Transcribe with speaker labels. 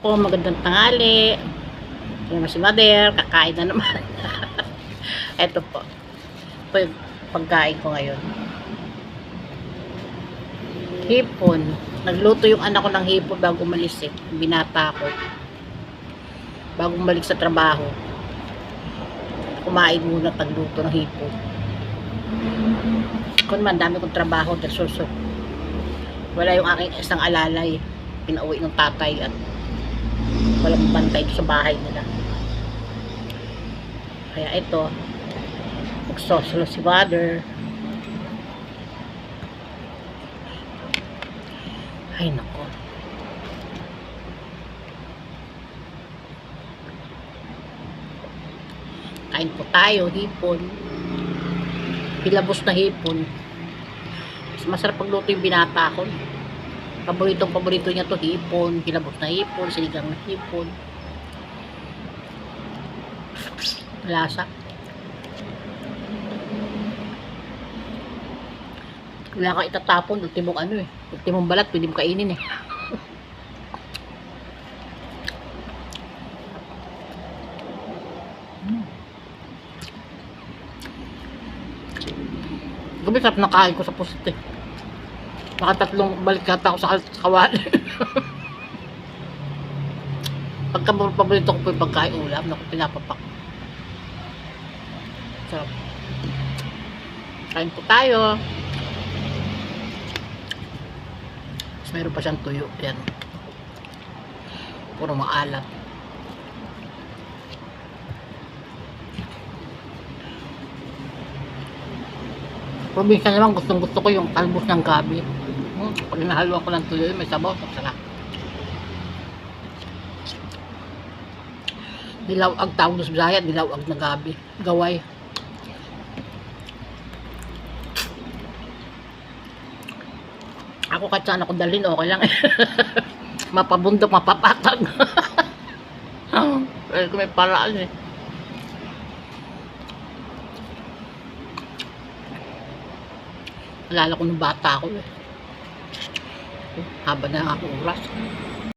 Speaker 1: Po, magandang tanghali. Yan si Mother, kakain na naman. Eto po. Ito yung pagkain ko ngayon. Hipon. Nagluto yung anak ko ng hipon bago umalis eh. Binata ko. Bago balik sa trabaho. Kumain muna tagluto ng hipon. Kung man, dami kong trabaho. Wala yung aking isang alalay. Pinauwi ng tatay at walang bantay sa bahay nila. Kaya ito, magsosolo si Mother. Ay nako. Kain po tayo, hipon. Hilabos na hipon. Mas masarap pagluto yung binata ko. Paborito niya to hipon, hilabos na hipon, sinigang na hipon. Lasa. Wala ka itatapon, ultimong ano eh. Ultimong balat, pwede mo kainin eh. Gabi sarap na kain ko sa pusit eh. Nakatatlong balik kata ako sa kawali. Pagka paborito ko po yung pagkain ulam, naku pinapapak. Sarap. Kain po tayo. Tapos mayroon pa siyang tuyo. Yan. Puro maalat. Pero minsan naman gustong gusto ko yung talbos ng gabi. Pag nahaluan ko ng tuyo, may sabaw, sarap. Dilaw ang tawag sa Bisaya, dilaw ang na gabi. Gaway. Ako kahit saan ako dalhin, okay lang. Mapabundok, mapapatag. Pero may paraan eh. Alala ko nung bata ako eh. Haba na ako oras.